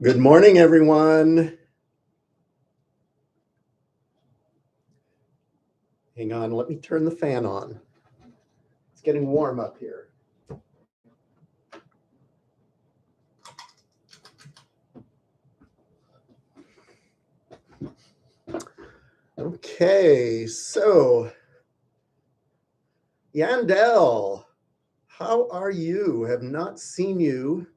Good morning, everyone. Hang on, let me turn the fan on. It's getting warm up here. Okay, so Yandel, how are you? Have not seen you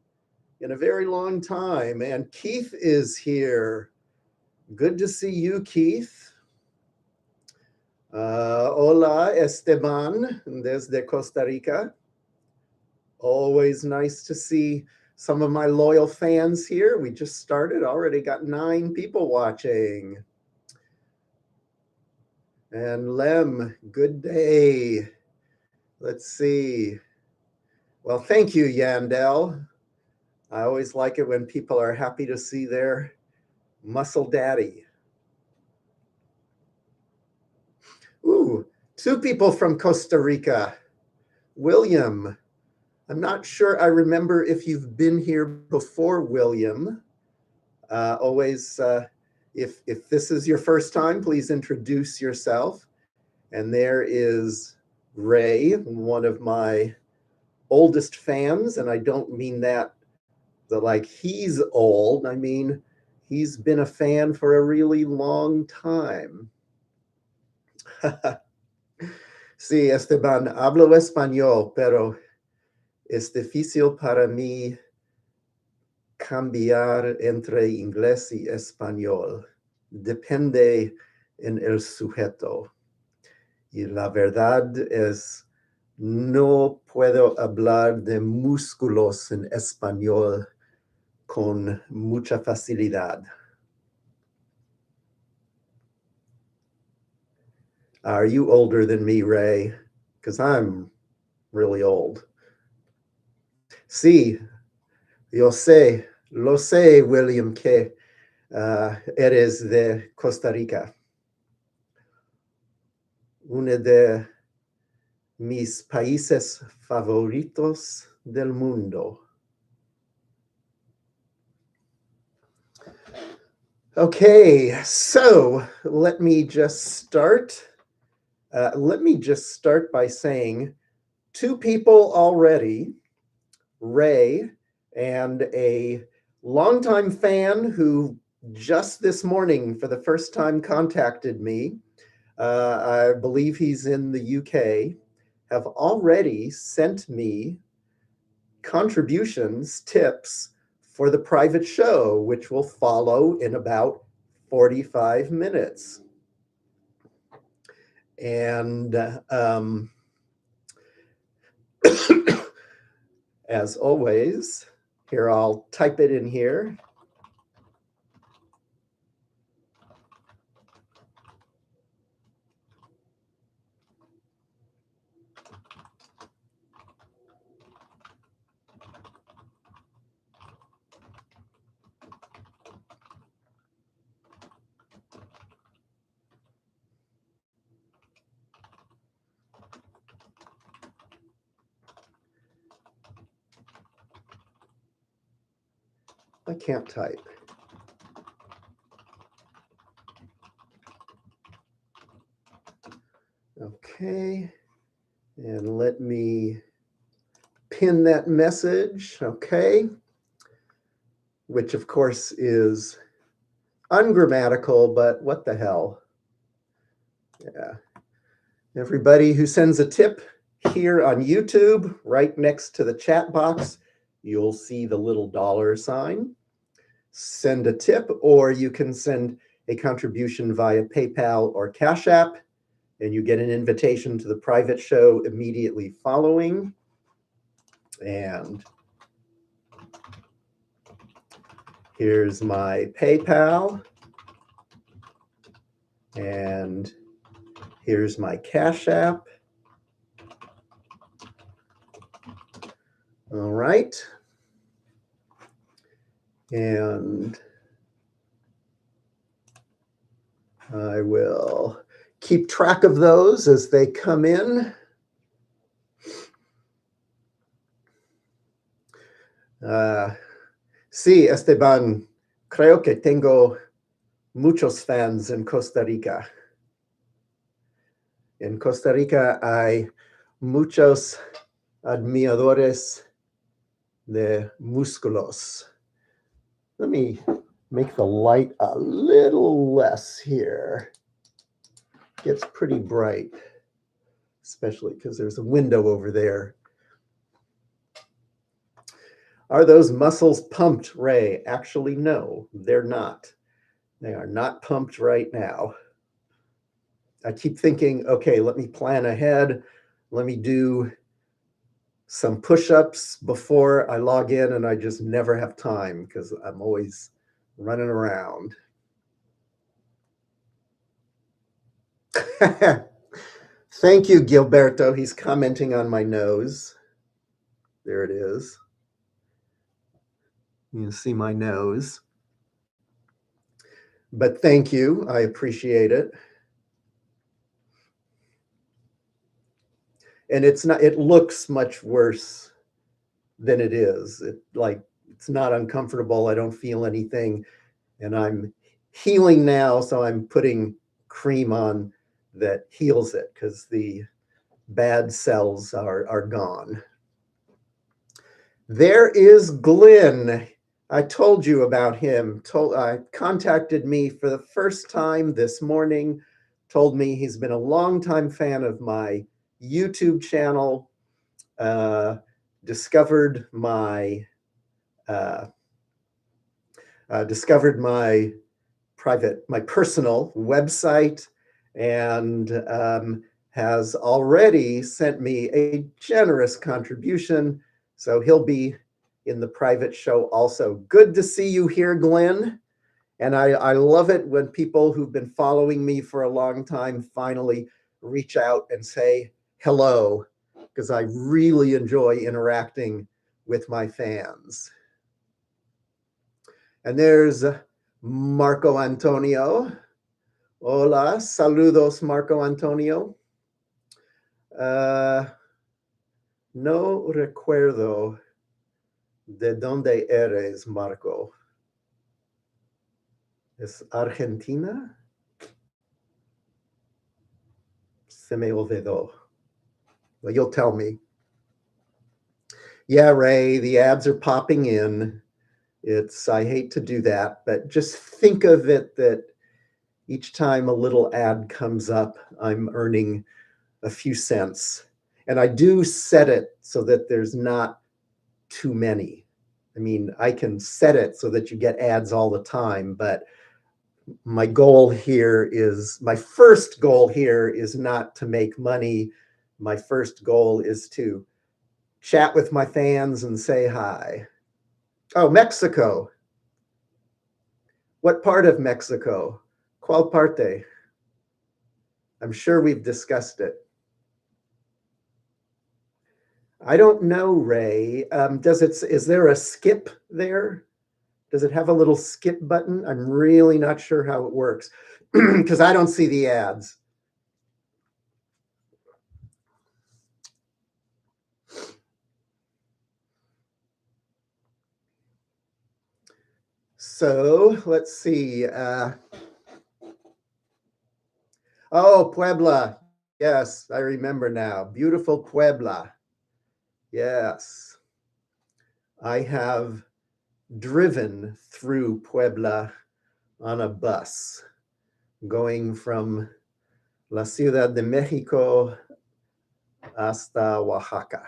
in a very long time. And Keith is here. Good to see you, Keith. Hola, Esteban, desde Costa Rica. Always nice to see some of my loyal fans here. We just started, already got 9 people watching. And Lem, good day. Let's see. Well, thank you, Yandel. I always like it when people are happy to see their muscle daddy. Ooh, 2 people from Costa Rica. William, I'm not sure I remember if you've been here before, William. If this is your first time, please introduce yourself. And there is Ray, one of my oldest fans, and I don't mean that like he's old. I mean, he's been a fan for a really long time. Sí, Esteban, hablo español, pero es difícil para mí cambiar entre inglés y español. Depende en el sujeto. Y la verdad es, no puedo hablar de músculos en español con mucha facilidad. Are you older than me, Ray? Because I'm really old. Sí, yo sé, lo sé, William, que eres de Costa Rica. Uno de mis países favoritos del mundo. Okay, so let me just start. By saying 2 people already, Ray and a longtime fan who just this morning for the first time contacted me. I believe he's in the UK, have already sent me contributions, tips for the private show, which will follow in about 45 minutes. And as always, here, I'll type it in here. I can't type. Okay, and let me pin that message, okay, which of course is ungrammatical, but what the hell. Yeah. Everybody who sends a tip here on YouTube, right next to the chat box, you'll see the little $sign. Send a tip, or you can send a contribution via PayPal or Cash App, and you get an invitation to the private show immediately following. And here's my PayPal, and here's my Cash App. All right. And I will keep track of those as they come in. Sí, Esteban, creo que tengo muchos fans en Costa Rica. En Costa Rica hay muchos admiradores de músculos. Let me make the light a little less here. Gets pretty bright, especially because there's a window over there. Are those muscles pumped, Ray? Actually, no, they're not. They are not pumped right now. I keep thinking, okay, let me plan ahead. Let me do some push-ups before I log in, and I just never have time because I'm always running around. Thank you, Gilberto. He's commenting on my nose. There it is. You can see my nose. But thank you. I appreciate it. And it's not, it looks much worse than it is. It's not uncomfortable. I don't feel anything. And I'm healing now, so I'm putting cream on that heals it because the bad cells are gone. There is Glenn. I told you about him. Contacted me for the first time this morning, told me he's been a longtime fan of my YouTube channel, discovered my personal website, and has already sent me a generous contribution. So he'll be in the private show also. Good to see you here, Glenn. And I love it when people who've been following me for a long time finally reach out and say hello, because I really enjoy interacting with my fans. And there's Marco Antonio. Hola, saludos, Marco Antonio. No recuerdo de dónde eres, Marco. ¿Es Argentina? Se me olvidó. Well, you'll tell me. Yeah, Ray, the ads are popping in. I hate to do that, but just think of it that each time a little ad comes up, I'm earning a few cents. And I do set it so that there's not too many. I mean, I can set it so that you get ads all the time, but my first goal here is not to make money. My first goal is to chat with my fans and say hi. Oh, Mexico. What part of Mexico? ¿Cuál parte? I'm sure we've discussed it. I don't know, Ray. Is there a skip there? Does it have a little skip button? I'm really not sure how it works because I don't see the ads. So let's see. Oh, Puebla. Yes, I remember now. Beautiful Puebla. Yes. I have driven through Puebla on a bus going from La Ciudad de Mexico hasta Oaxaca.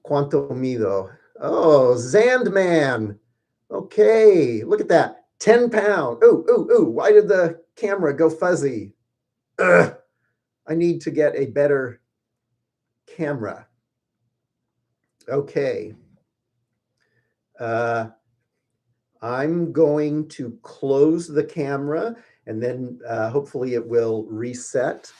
Cuánto mido? Oh, Zandman. Okay, look at that. 10 pounds. Ooh, why did the camera go fuzzy? Ugh. I need to get a better camera. Okay. I'm going to close the camera and then hopefully it will reset.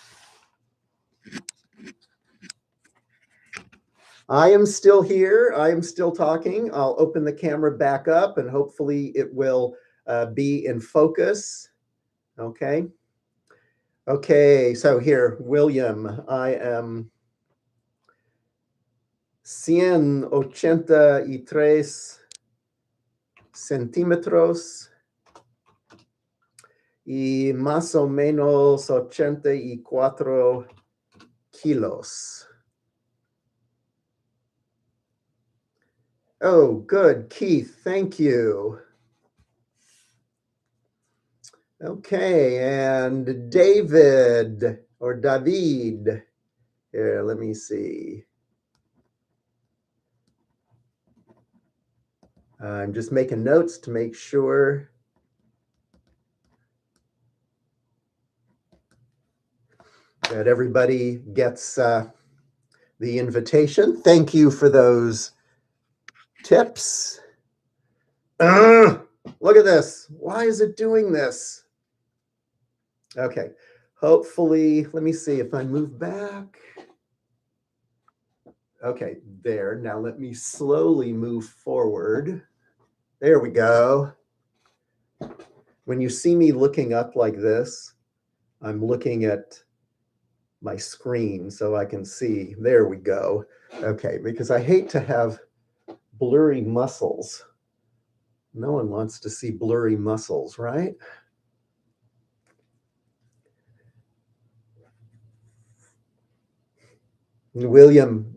I am still here. I am still talking. I'll open the camera back up and hopefully it will be in focus. Okay. Okay, so here, William, I am 183 centímetros y más o menos 84 kilos. Oh, good, Keith, thank you. Okay, and David or David. Here, let me see. I'm just making notes to make sure. That everybody gets the invitation. Thank you for those tips. Look at this. Why is it doing this? Okay, hopefully, let me see if I move back. Okay, there. Now let me slowly move forward. There we go. When you see me looking up like this, I'm looking at my screen so I can see. There we go. Okay, because I hate to have blurry muscles. No one wants to see blurry muscles, right? William,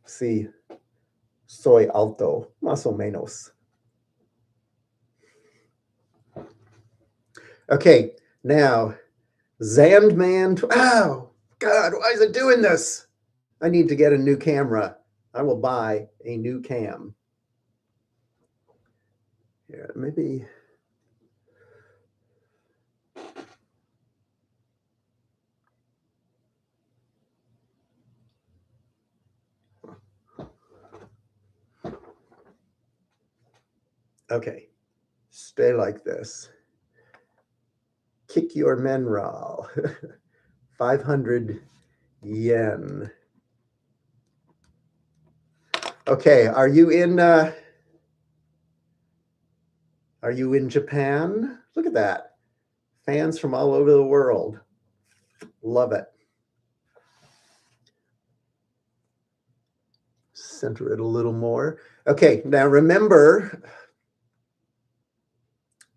sí, soy alto, más o menos. Okay, now, Zandman, oh, God, why is it doing this? I need to get a new camera. I will buy a new cam. Yeah, maybe. Okay, stay like this. Kick your menral. 500 yen. Okay, are you in Japan? Look at that. Fans from all over the world. Love it. Center it a little more. Okay, now remember,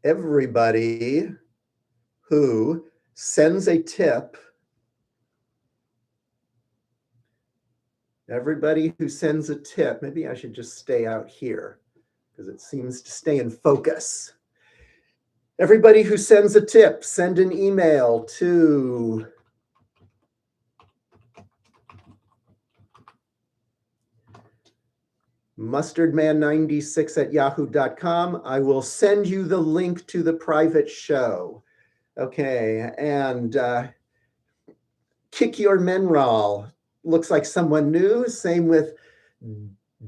everybody who sends a tip, maybe I should just stay out here because it seems to stay in focus. Everybody who sends a tip, send an email to mustardman96@yahoo.com. I will send you the link to the private show. Okay, and Kick Your Menral looks like someone new. Same with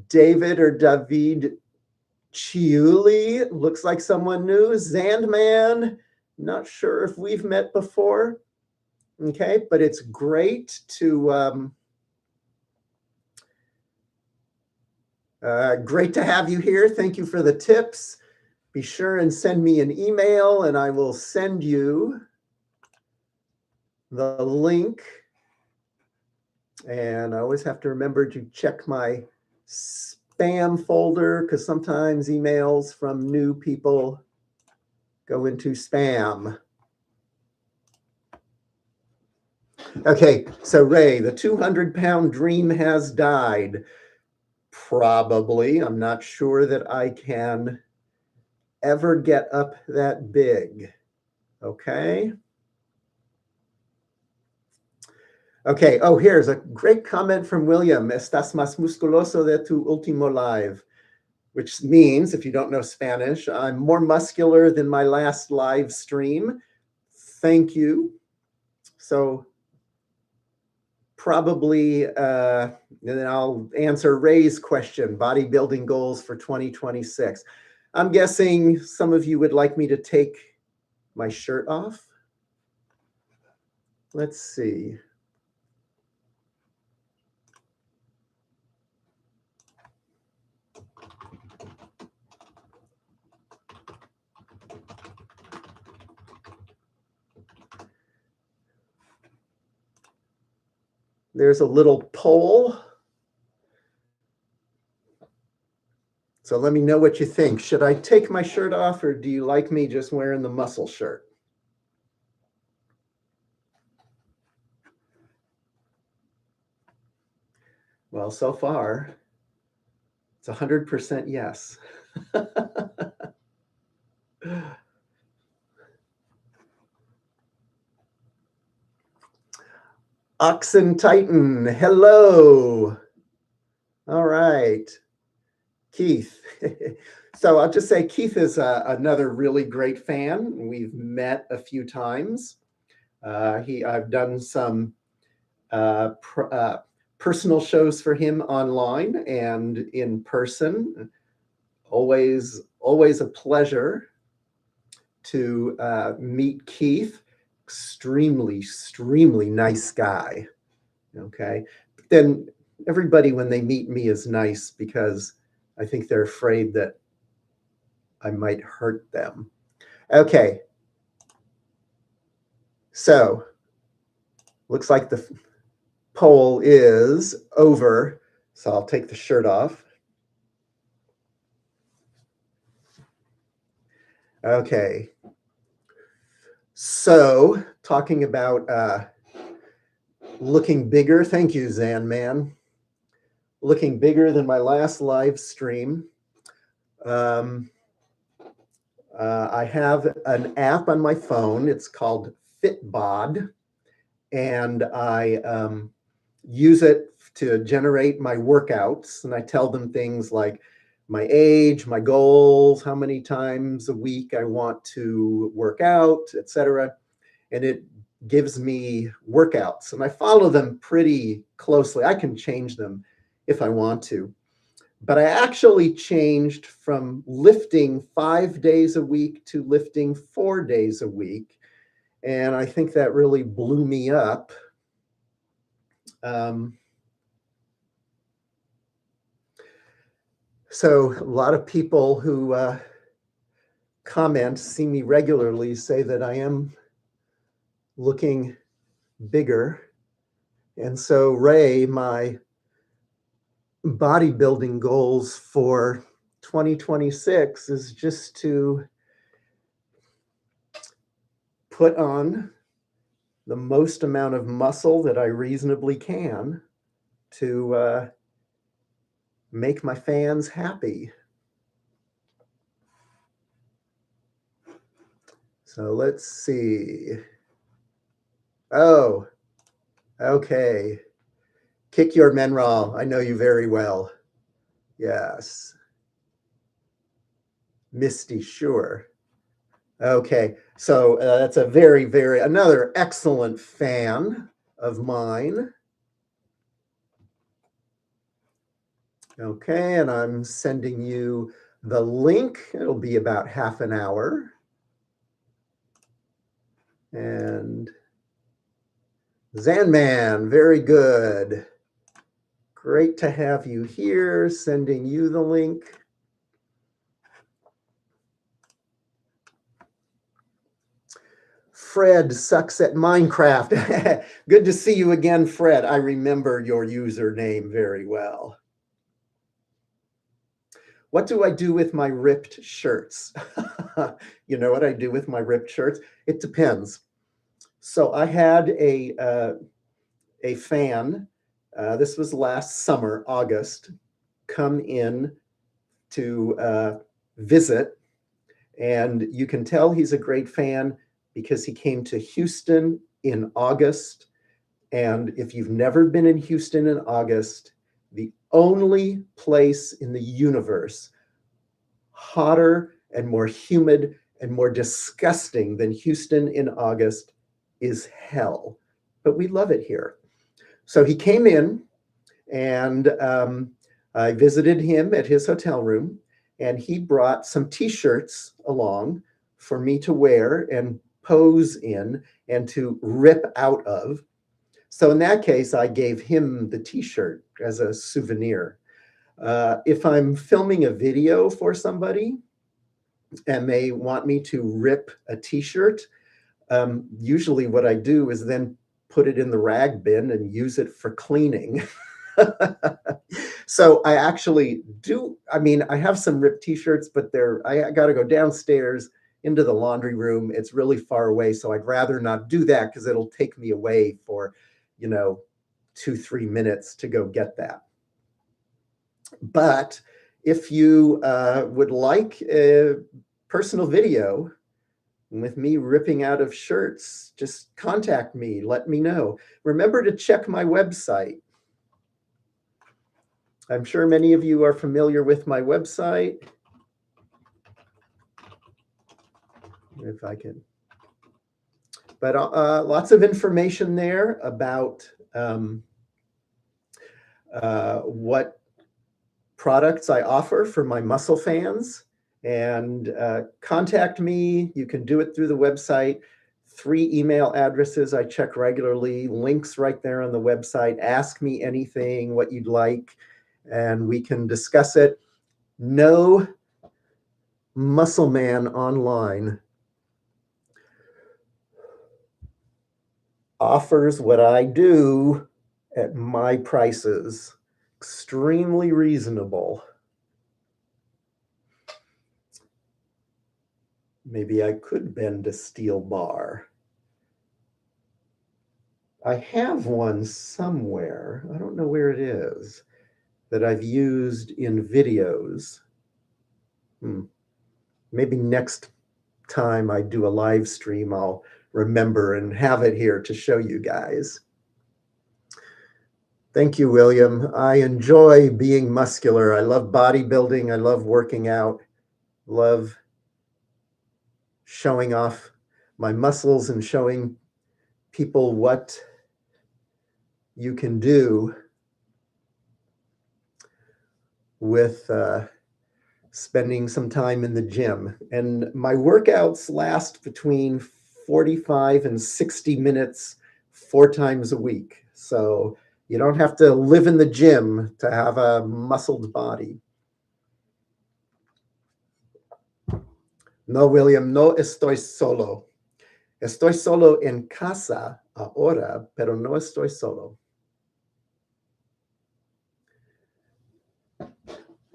David or David Chiuli, looks like someone new. Zandman, not sure if we've met before. Okay, but it's great to have you here. Thank you for the tips. Be sure and send me an email and I will send you the link. And I always have to remember to check my spam folder because sometimes emails from new people go into spam. Okay, so Ray, the 200-pound dream has died. Probably. I'm not sure that I can ever get up that big. Okay. Okay, oh, here's a great comment from William. Estás más musculoso de tu último live, which means, if you don't know Spanish, I'm more muscular than my last live stream. Thank you. So probably, and then I'll answer Ray's question, bodybuilding goals for 2026. I'm guessing some of you would like me to take my shirt off. Let's see. There's a little poll. So let me know what you think. Should I take my shirt off, or do you like me just wearing the muscle shirt? Well, so far, it's 100% yes. Oxen Titan, hello. All right. Keith. So I'll just say Keith is another really great fan. We've met a few times. I've done some personal shows for him online and in person. Always a pleasure to meet Keith. Extremely nice guy. Okay. But then everybody, when they meet me, is nice because I think they're afraid that I might hurt them. Okay. So looks like the poll is over. So I'll take the shirt off. Okay. So talking about looking bigger. Thank you, Zan Man. Looking bigger than my last live stream. I have an app on my phone. It's called Fitbod, and I use it to generate my workouts. And I tell them things like my age, my goals, how many times a week I want to work out, etc. And it gives me workouts, and I follow them pretty closely. I can change them if I want to. But I actually changed from lifting 5 days a week to lifting 4 days a week. And I think that really blew me up. So a lot of people who comment, see me regularly, say that I am looking bigger. And so Ray, my bodybuilding goals for 2026 is just to put on the most amount of muscle that I reasonably can to make my fans happy. So let's see. Oh, okay. Kick Your Menral. I know you very well. Yes. Misty, sure. Okay. So that's a another excellent fan of mine. Okay. And I'm sending you the link. It'll be about half an hour. And Zanman, very good. Great to have you here. Sending you the link. Fred sucks at Minecraft. Good to see you again, Fred. I remember your username very well. What do I do with my ripped shirts? You know what I do with my ripped shirts? It depends. So I had a fan, this was last summer, August, come in to visit. And you can tell he's a great fan because he came to Houston in August. And if you've never been in Houston in August, the only place in the universe hotter and more humid and more disgusting than Houston in August is hell. But we love it here. So he came in, and I visited him at his hotel room, and he brought some t-shirts along for me to wear and pose in and to rip out of. So in that case, I gave him the t-shirt as a souvenir. If I'm filming a video for somebody and they want me to rip a t-shirt, usually what I do is then put it in the rag bin and use it for cleaning. So I actually do, I mean, I have some ripped t-shirts, but I got to go downstairs into the laundry room. It's really far away. So I'd rather not do that because it'll take me away for, 2-3 minutes to go get that. But if you would like a personal video with me ripping out of shirts, just contact me, let me know. Remember to check my website. I'm sure many of you are familiar with my website. If I can. But lots of information there about what products I offer for my muscle fans. And contact me. You can do it through the website. 3 email addresses I check regularly, links right there on the website. Ask me anything, what you'd like, and we can discuss it. No muscle man online offers what I do at my prices. Extremely reasonable. Maybe I could bend a steel bar. I have one somewhere, I don't know where it is, that I've used in videos. Maybe next time I do a live stream, I'll remember and have it here to show you guys. Thank you, William. I enjoy being muscular. I love bodybuilding. I love working out. Love showing off my muscles and showing people what you can do with spending some time in the gym. And my workouts last between 45 and 60 minutes 4 times a week. So you don't have to live in the gym to have a muscled body. No, William, no estoy solo. Estoy solo en casa ahora, pero no estoy solo.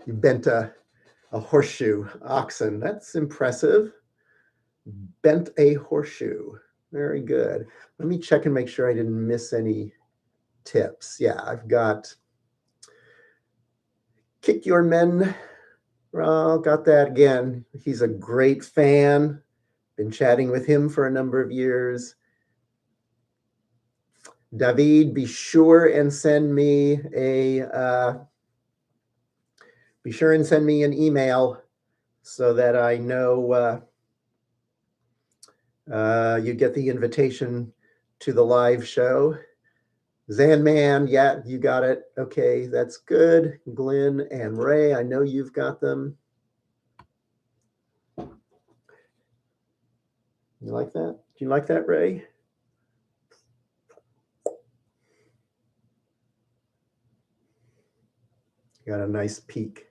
You bent a horseshoe, oxen. That's impressive. Bent a horseshoe. Very good. Let me check and make sure I didn't miss any tips. Yeah, I've got Kick Your Men. Well, got that again. He's a great fan. Been chatting with him for a number of years. David, be sure and send me an email so that I know you get the invitation to the live show. Zanman, yeah, you got it. Okay, that's good. Glenn and Ray, I know you've got them. You like that? Do you like that, Ray? Got a nice peak.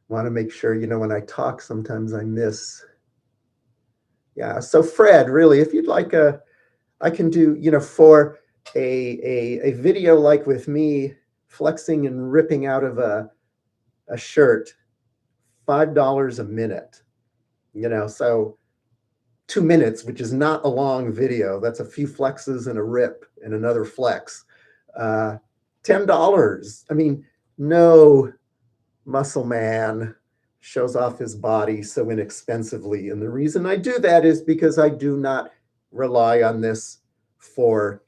Want to make sure, when I talk, sometimes I miss. Yeah, so Fred, really, if you'd like I can do, for a video like with me flexing and ripping out of a shirt, $5 a minute, so 2 minutes, which is not a long video. That's a few flexes and a rip and another flex. $10. I mean, no muscle man shows off his body so inexpensively. And the reason I do that is because I do not rely on this to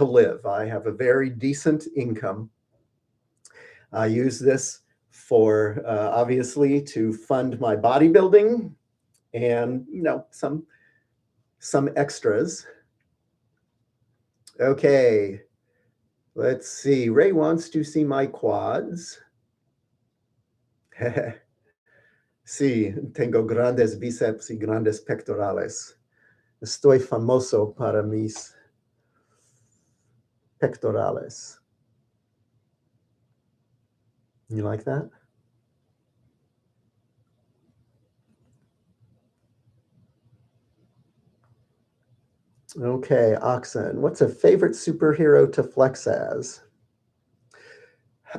live. I have a very decent income. I use this for obviously to fund my bodybuilding and some extras. Okay, let's see. Ray wants to see my quads. Sí, tengo grandes bíceps y grandes pectorales. Estoy famoso para mis pectorales. You like that? Okay, Oxen, what's a favorite superhero to flex as?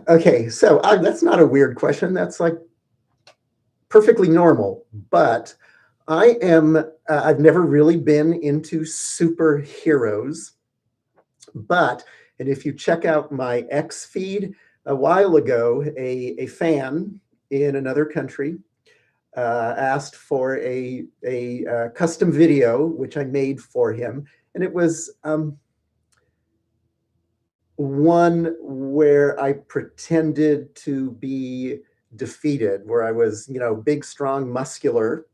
Okay, so that's not a weird question. That's like perfectly normal. But I've never really been into superheroes. But, and if you check out my X feed a while ago, a fan in another country asked for a custom video, which I made for him. And it was one where I pretended to be defeated, where I was, big, strong, muscular,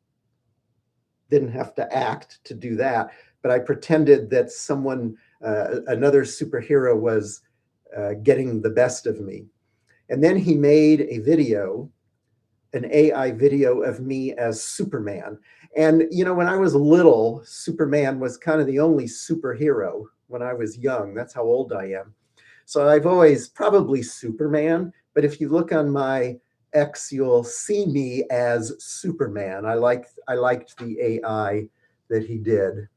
didn't have to act to do that, but I pretended that another superhero was getting the best of me. And then he made a video, an AI video of me as Superman. And, when I was little, Superman was kind of the only superhero when I was young. That's how old I am. So I've always probably Superman, but if you look on my X, you'll see me as Superman. I liked the AI that he did.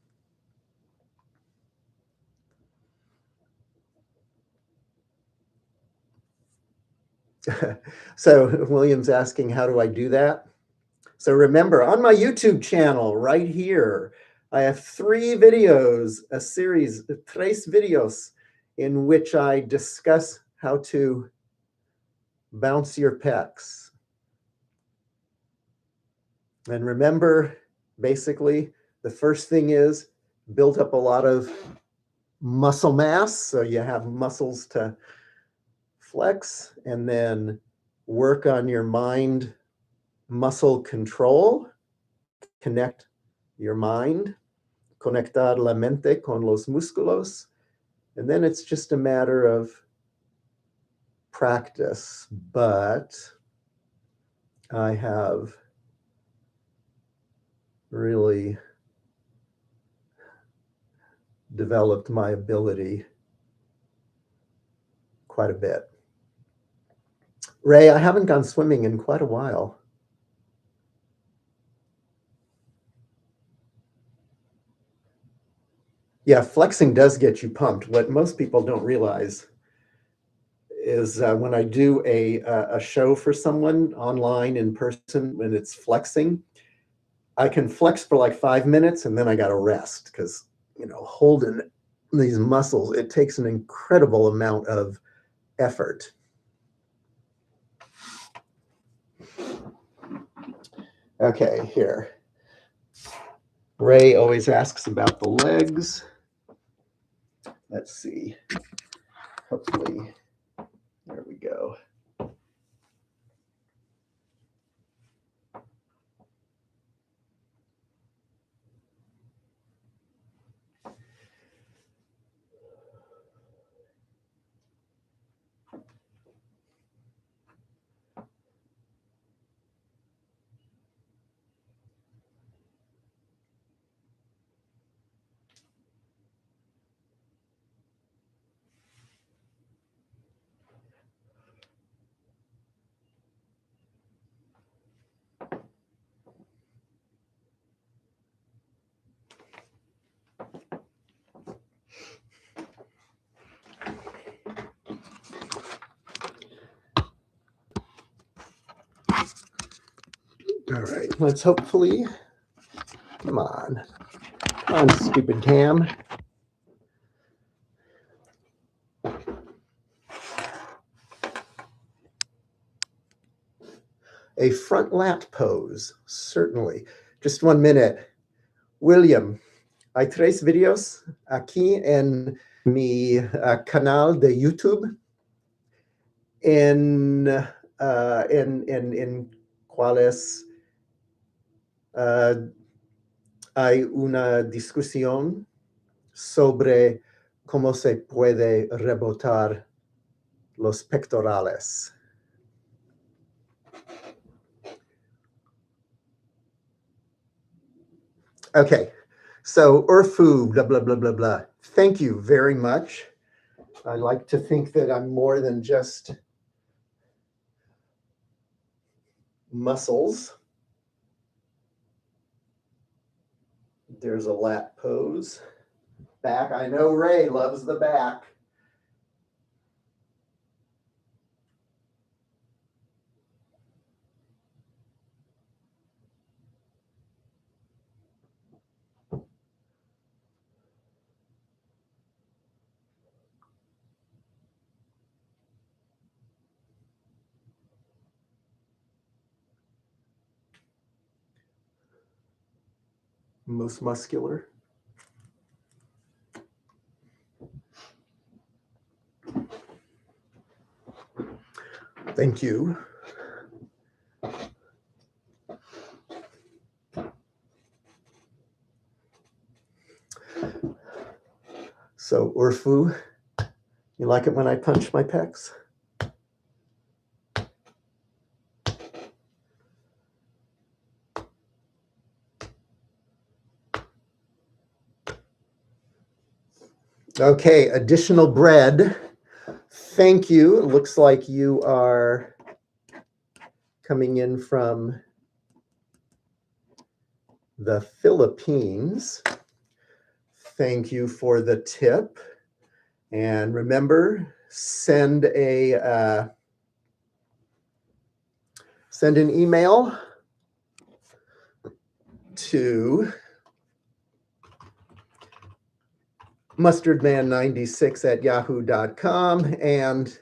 So William's asking, how do I do that? So remember, on my YouTube channel right here, I have 3 videos, a series, 3 videos, in which I discuss how to bounce your pecs. And remember, basically, the first thing is build up a lot of muscle mass, so you have muscles to flex, and then work on your mind muscle control. Connect your mind, conectar la mente con los músculos, and then it's just a matter of practice. But I have really developed my ability quite a bit. Ray, I haven't gone swimming in quite a while. Yeah, flexing does get you pumped. What most people don't realize is when I do a show for someone online in person, when it's flexing, I can flex for like 5 minutes and then I got to rest because, holding these muscles, it takes an incredible amount of effort. Okay, here. Ray always asks about the legs. Let's see. Hopefully, there we go. All right, let's hopefully, come on, stupid cam. A front lat pose, certainly. Just 1 minute. William, hay 3 videos aquí en mi canal de YouTube. En cuales hay una discusión sobre cómo se puede rebotar los pectorales. Okay, so Urfu, blah, blah, blah, blah, blah. Thank you very much. I like to think that I'm more than just muscles. There's a lat pose. Back. I know Ray loves the back. Most muscular. Thank you. So, Urfu, you like it when I punch my pecs? Okay, additional bread. Thank you. It looks like you are coming in from the Philippines. Thank you for the tip. And remember, send an email to mustardman96@yahoo.com, and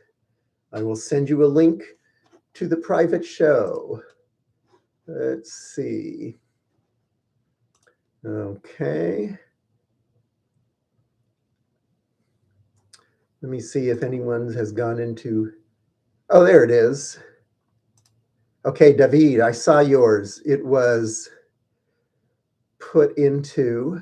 I will send you a link to the private show. Let's see. Okay. Let me see if anyone has gone into, oh, there it is. Okay, David, I saw yours. It was put into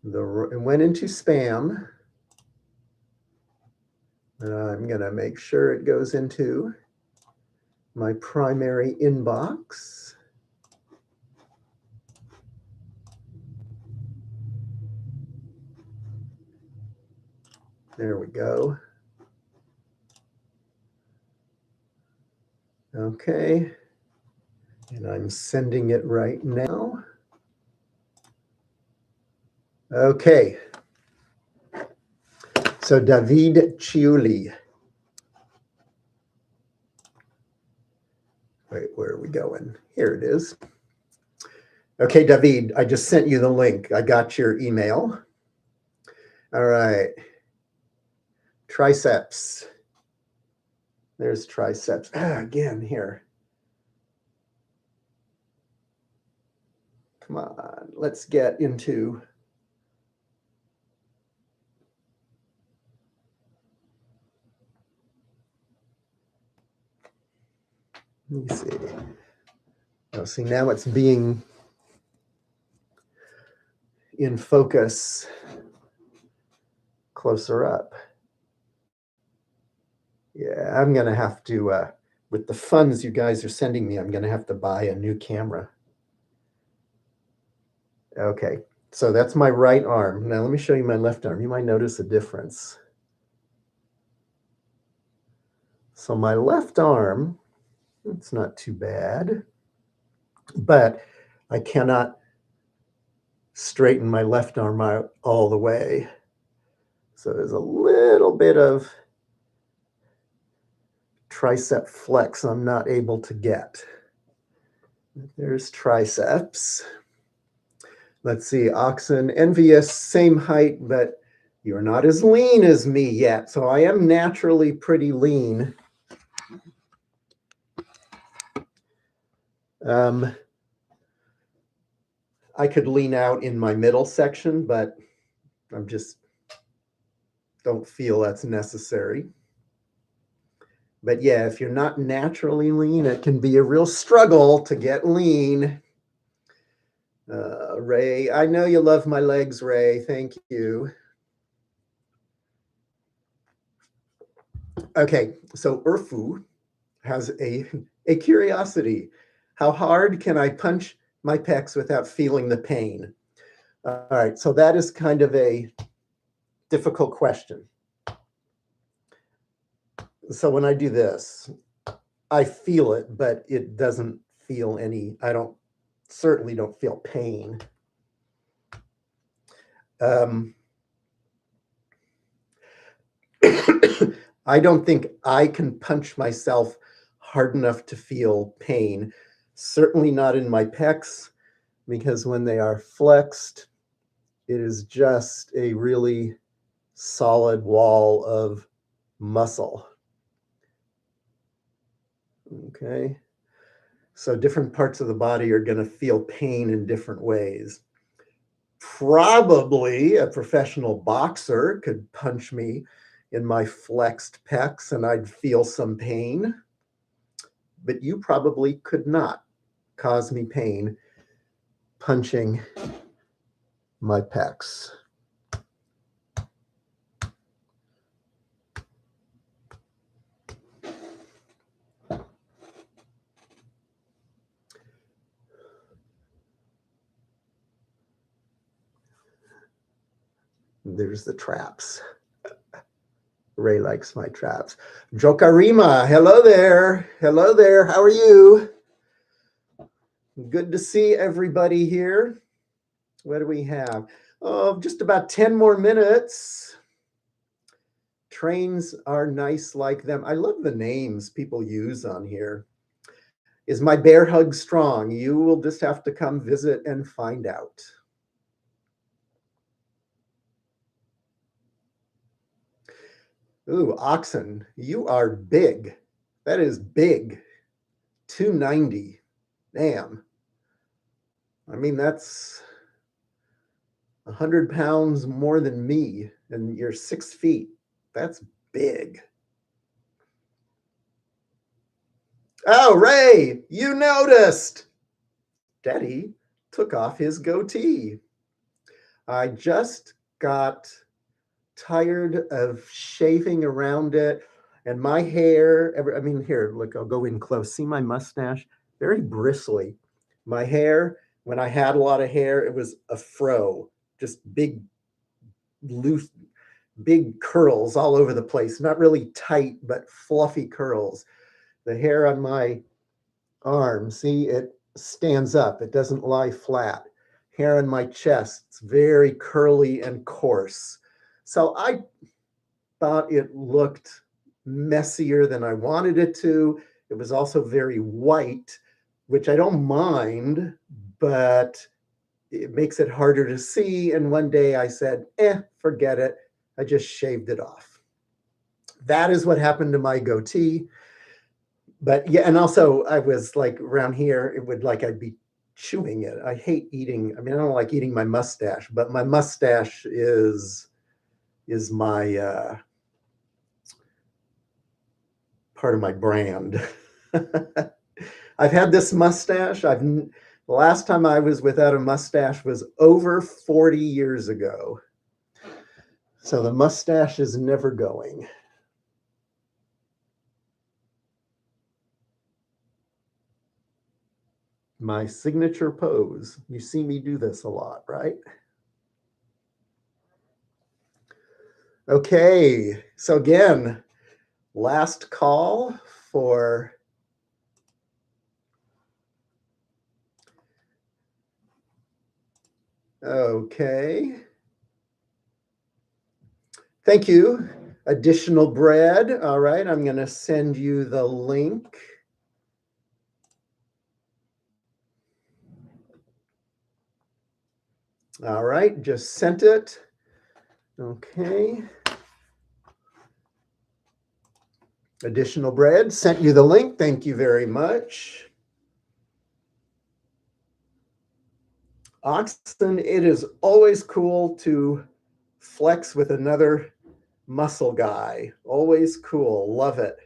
it went into spam. I'm going to make sure it goes into my primary inbox. There we go. Okay. And I'm sending it right now. Okay. So David Chiuli. Wait, where are we going? Here it is. Okay, David, I just sent you the link. I got your email. All right. Triceps. There's triceps. Again, here. Come on, let's get into. Let me see. Oh, see, now it's being in focus closer up. Yeah, I'm going to have to, with the funds you guys are sending me, I'm going to have to buy a new camera. Okay, so that's my right arm. Now let me show you my left arm. You might notice a difference. So my left arm, it's not too bad, but I cannot straighten my left arm out all the way. So there's a little bit of tricep flex I'm not able to get. There's triceps. Let's see, oxen, envious, same height, but you're not as lean as me yet. So I am naturally pretty lean. I could lean out in my middle section, but I'm just don't feel that's necessary. But yeah, if you're not naturally lean, it can be a real struggle to get lean. Ray, I know you love my legs, Ray. Thank you. Okay, so Urfu has a curiosity. How hard can I punch my pecs without feeling the pain? All right, so that is kind of a difficult question. So when I do this, I feel it, but it doesn't feel any, certainly don't feel pain. I don't think I can punch myself hard enough to feel pain. Certainly not in my pecs, because when they are flexed, it is just a really solid wall of muscle. Okay. So different parts of the body are going to feel pain in different ways. Probably a professional boxer could punch me in my flexed pecs and I'd feel some pain. But you probably could not cause me pain punching my pecs. There's the traps. Ray likes my traps. Jokarima, hello there. Hello there. How are you? Good to see everybody here. What do we have? Oh, just about 10 more minutes. Trains are nice like them. I love the names people use on here. Is my bear hug strong? You will just have to come visit and find out. Ooh, oxen, you are big. That is big. 290. Damn. I mean, that's 100 pounds more than me, and you're 6 feet. That's big. Oh, Ray, you noticed. Daddy took off his goatee. I just got tired of shaving around it, and my hair, I mean, here, look, I'll go in close. See my mustache? Very bristly. My hair, when I had a lot of hair, it was a fro, just big, loose, big curls all over the place. Not really tight, but fluffy curls. The hair on my arm, see, it stands up. It doesn't lie flat. Hair on my chest, it's very curly and coarse. So I thought it looked messier than I wanted it to. It was also very white, which I don't mind, but it makes it harder to see. And one day I said, forget it. I just shaved it off. That is what happened to my goatee. But yeah, and also I was like around here, it would like I'd be chewing it. I hate eating. I mean, I don't like eating my mustache, but my mustache is my part of my brand. I've had this mustache. The last time I was without a mustache was over 40 years ago. So the mustache is never going. My signature pose. You see me do this a lot, right? Okay, so again, last call for okay. Thank you. Additional bread. All right, I'm going to send you the link. All right, just sent it. Okay. Additional bread, sent you the link. Thank you very much. Oxen, it is always cool to flex with another muscle guy. Always cool. Love it.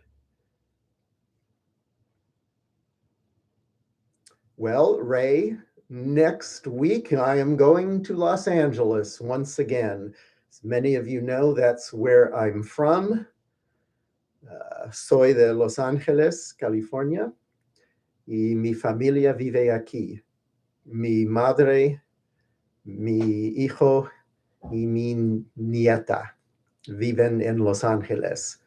Well, Ray, next week I am going to Los Angeles once again. As many of you know, that's where I'm from. Soy de Los Angeles, California, y mi familia vive aquí. Mi madre, mi hijo, y mi nieta viven in Los Angeles.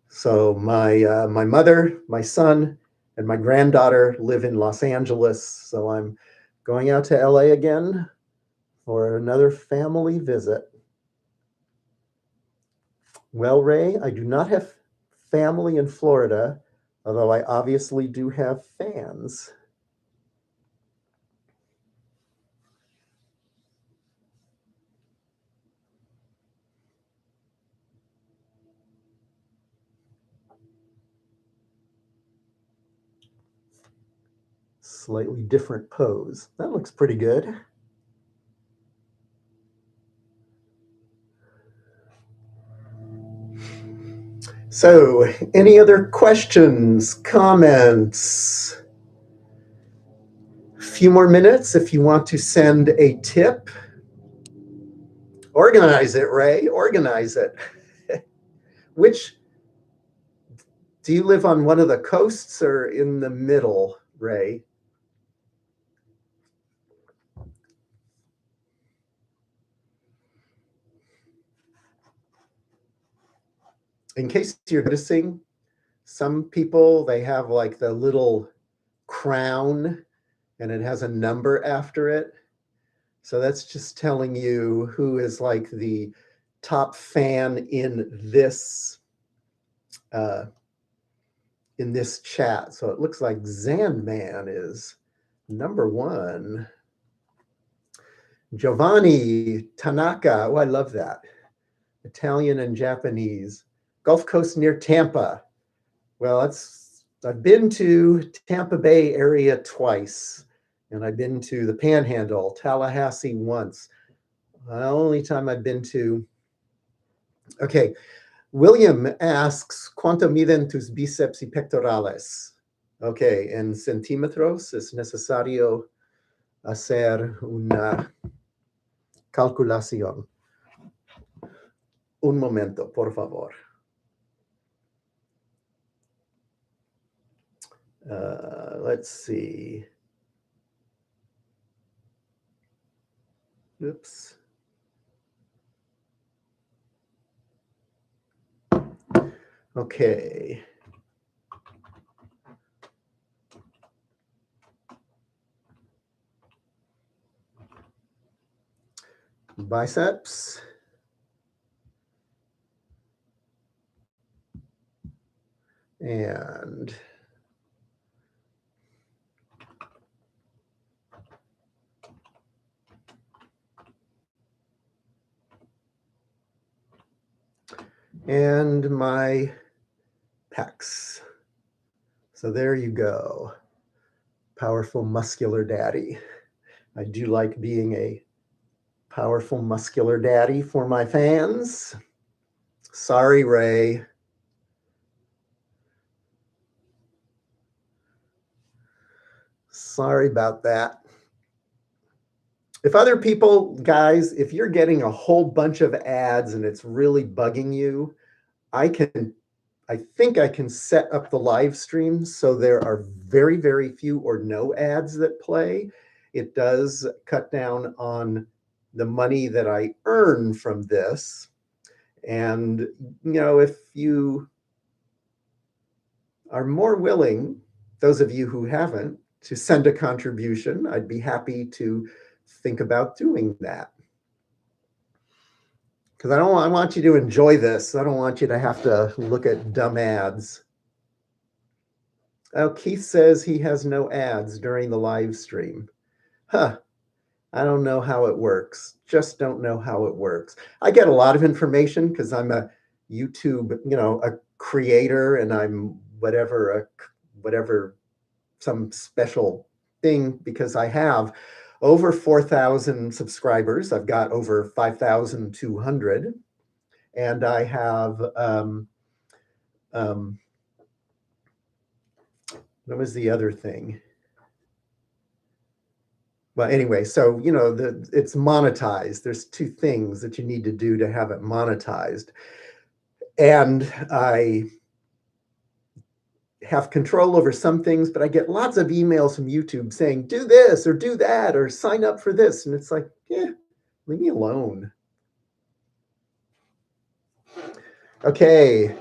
So my mother, my son, and my granddaughter live in Los Angeles. So I'm going out to LA again for another family visit. Well, Ray, I do not have family in Florida, although I obviously do have fans. Slightly different pose. That looks pretty good. So, any other questions, comments? A few more minutes if you want to send a tip. Organize it, Ray. Organize it. Do you live on one of the coasts or in the middle, Ray? In case you're noticing, some people, they have like the little crown and it has a number after it. So that's just telling you who is like the top fan in this chat. So it looks like Zanman is number 1. Giovanni Tanaka. Oh, I love that. Italian and Japanese. Gulf Coast near Tampa. Well, I've been to Tampa Bay area twice, and I've been to the Panhandle, Tallahassee once. The only time I've been to. Okay, William asks, ¿Cuánto miden tus bíceps y pectorales? Okay, en centímetros es necesario hacer una calculación. Un momento, por favor. Let's see. Oops. Okay. Biceps. And my pecs. So there you go. Powerful muscular daddy. I do like being a powerful muscular daddy for my fans. Sorry, Ray. Sorry about that. If other people, guys, if you're getting a whole bunch of ads and it's really bugging you, I think I can set up the live stream so there are very, very few or no ads that play. It does cut down on the money that I earn from this. And, if you are more willing, those of you who haven't, to send a contribution, I'd be happy to think about doing that. Because I want you to enjoy this. I don't want you to have to look at dumb ads. Oh, Keith says he has no ads during the live stream. Huh. I don't know how it works. Just don't know how it works. I get a lot of information because I'm a YouTube, a creator, and I'm whatever, some special thing because I have over 4,000 subscribers. I've got over 5,200. And I have, what was the other thing? Well, anyway, so, it's monetized. There's 2 things that you need to do to have it monetized. And I have control over some things, but I get lots of emails from YouTube saying, do this or do that or sign up for this. And it's like, leave me alone. Okay.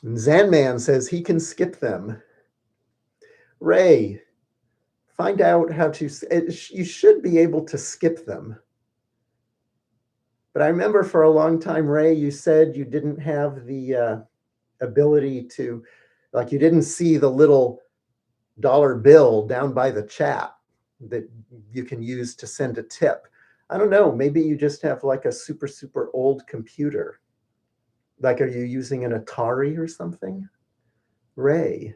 And Zanman says he can skip them. Ray, find out how to, you should be able to skip them. But I remember for a long time, Ray, you said you didn't have the ability to, like, you didn't see the little dollar bill down by the chat that you can use to send a tip. I don't know, maybe you just have like a super, super old computer. Like, are you using an Atari or something? Ray,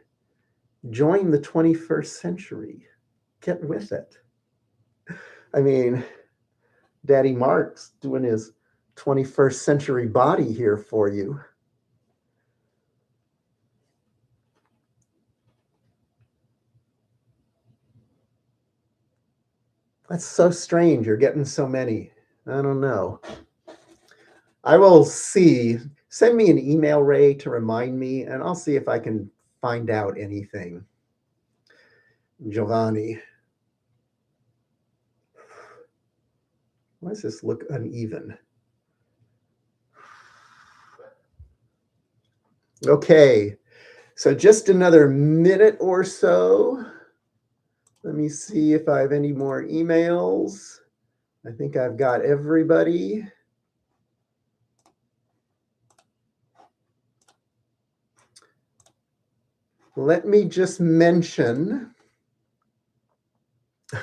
join the 21st century. Get with it. I mean, Daddy Mark's doing his 21st century body here for you. That's so strange. You're getting so many. I don't know. I will see. Send me an email, Ray, to remind me, and I'll see if I can find out anything. Giovanni. Why does this look uneven? Okay, so just another minute or so. Let me see if I have any more emails. I think I've got everybody. Let me just mention,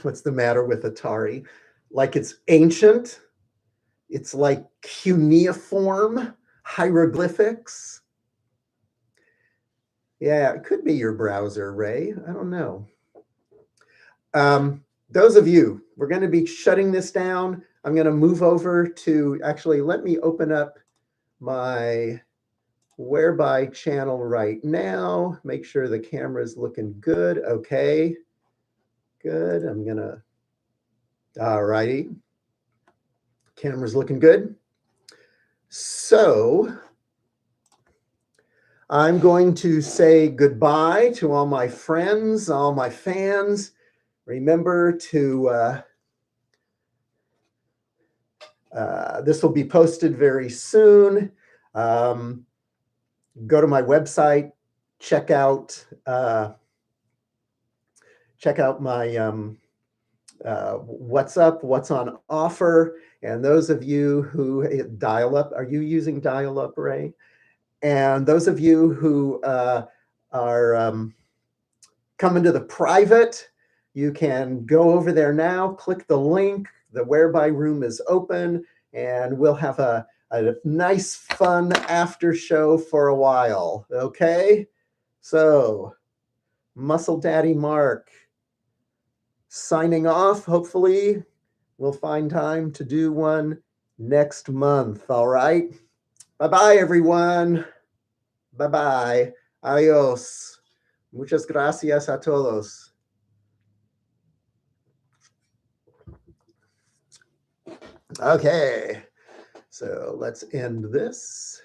what's the matter with Atari? Like, it's ancient. It's like cuneiform hieroglyphics. Yeah, it could be your browser, Ray. I don't know. Those of you, we're going to be shutting this down. I'm going to move over to, actually, let me open up my Whereby channel right now. Make sure the camera is looking good. Okay, good. I'm going to, all righty. Camera's looking good. So I'm going to say goodbye to all my friends, all my fans. Remember to, this will be posted very soon. Go to my website, check out my what's up, what's on offer. And those of you who dial up, are you using dial up, Ray? And those of you who are coming to the private, you can go over there now, click the link. The Whereby room is open, and we'll have a nice, fun after show for a while. Okay? So, Muscle Daddy Mark signing off. Hopefully, we'll find time to do one next month. All right? Bye-bye, everyone. Bye-bye. Adios. Muchas gracias a todos. Okay, so let's end this.